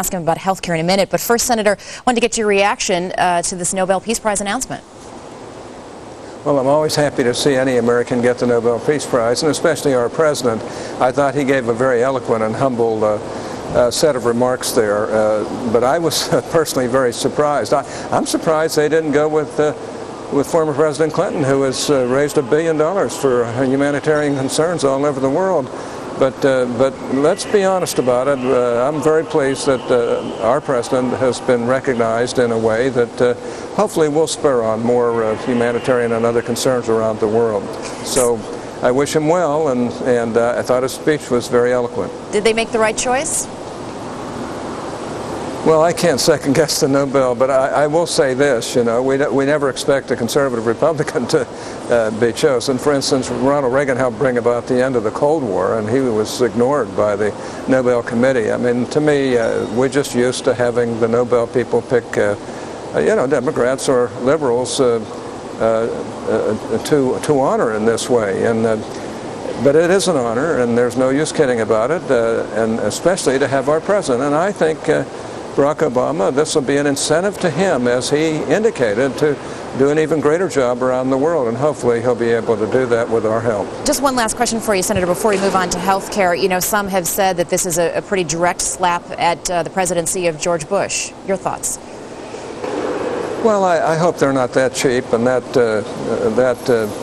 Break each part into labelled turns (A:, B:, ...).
A: Ask him about health care in a minute. But first, Senator, I wanted to get your reaction to this Nobel Peace Prize announcement.
B: Well, I'm always happy to see any American get the Nobel Peace Prize, and especially our president. I thought he gave a very eloquent and humble set of remarks there, but I was personally very surprised. I'm surprised they didn't go with former President Clinton, who has raised $1 billion for humanitarian concerns all over the world. But let's be honest about it. I'm very pleased that our president has been recognized in a way that hopefully will spur on more humanitarian and other concerns around the world. So I wish him well, and I thought his speech was very eloquent.
A: Did they make the right choice?
B: Well, I can't second guess the Nobel, but I will say this, you know, we never expect a conservative Republican to be chosen. For instance, Ronald Reagan helped bring about the end of the Cold War, and he was ignored by the Nobel Committee. I mean, to me, we're just used to having the Nobel people pick, you know, Democrats or liberals to honor in this way. But it is an honor, and there's no use kidding about it, and especially to have our president. And I think Barack Obama, this will be an incentive to him, as he indicated, to do an even greater job around the world, and hopefully he'll be able to do that with our help.
A: Just one last question for you, Senator, before we move on to health care. You know, some have said that this is a pretty direct slap at the presidency of George Bush. Your thoughts?
B: Well, I hope they're not that cheap and that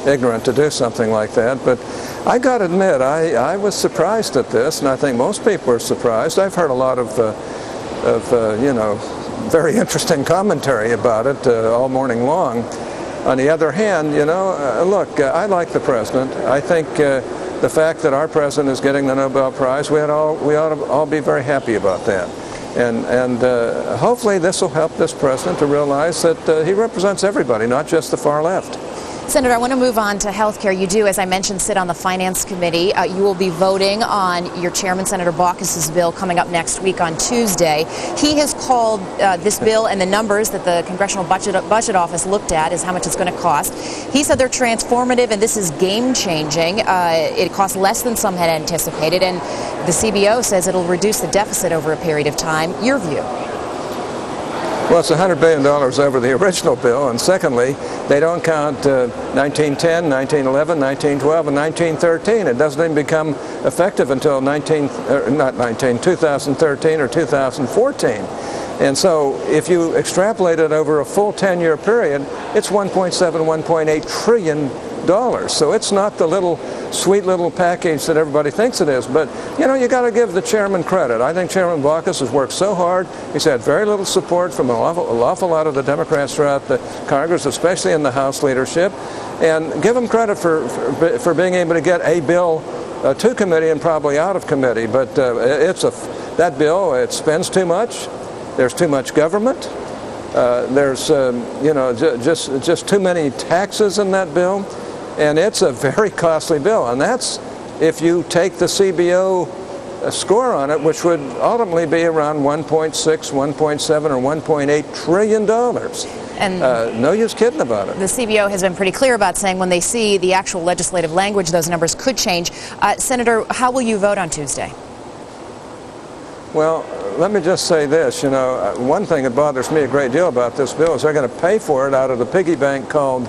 B: ignorant to do something like that, but I got to admit, I was surprised at this, and I think most people are surprised. I've heard a lot of you know, very interesting commentary about it all morning long. On the other hand, you know, look, I like the president. I think the fact that our president is getting the Nobel Prize, we ought to all be very happy about that. And hopefully this will help this president to realize that he represents everybody, not just the far left.
A: Senator, I want to move on to health care. You do, as I mentioned, sit on the Finance Committee. You will be voting on your chairman, Senator Baucus's bill, coming up next week on Tuesday. He has called this bill, and the numbers that the Congressional Budget Office looked at is how much it's going to cost. He said they're transformative, and this is game-changing. It costs less than some had anticipated, and the CBO says it'll reduce the deficit over a period of time. Your view?
B: Well, it's $100 billion over the original bill, and secondly, they don't count 1910, 1911, 1912, and 1913. It doesn't even become effective until 2013 or 2014. And so if you extrapolate it over a full 10-year period, it's $1.7, $1.8 trillion. So it's not the sweet little package that everybody thinks it is. But, you know, you got to give the chairman credit. I think Chairman Baucus has worked so hard. He's had very little support from an awful lot of the Democrats throughout the Congress, especially in the House leadership. And give him credit for being able to get a bill to committee and probably out of committee. But that bill, it spends too much. There's too much government. There's, you know, just too many taxes in that bill. And it's a very costly bill, and that's if you take the CBO score on it, which would ultimately be around 1.6, 1.7, or 1.8 trillion dollars. And no use kidding about it.
A: The CBO has been pretty clear about saying when they see the actual legislative language, those numbers could change. Senator, how will you vote on Tuesday?
B: Well, let me just say this. You know, one thing that bothers me a great deal about this bill is they're going to pay for it out of the piggy bank called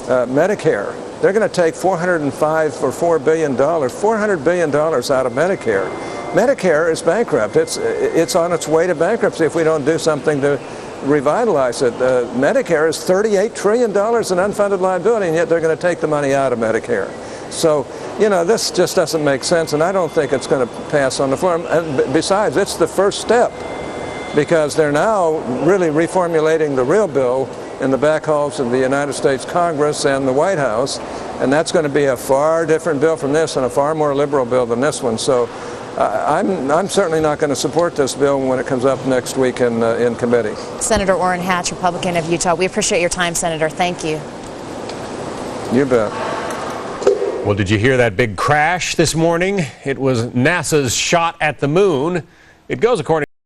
B: Medicare. They're going to take $405 or $4 billion, $400 billion out of Medicare. Medicare is bankrupt. It's on its way to bankruptcy if we don't do something to revitalize it. Medicare is $38 trillion in unfunded liability, and yet they're going to take the money out of Medicare. So, you know, this just doesn't make sense, and I don't think it's going to pass on the floor. And besides, it's the first step, because they're now really reformulating the real bill in the back halls of the United States Congress and the White House, and that's going to be a far different bill from this and a far more liberal bill than this one. So I'm certainly not going to support this bill when it comes up next week in committee.
A: Senator Orrin Hatch, Republican of Utah. We appreciate your time, Senator. Thank you.
B: You bet.
C: Well, did you hear that big crash this morning? It was NASA's shot at the moon. It goes according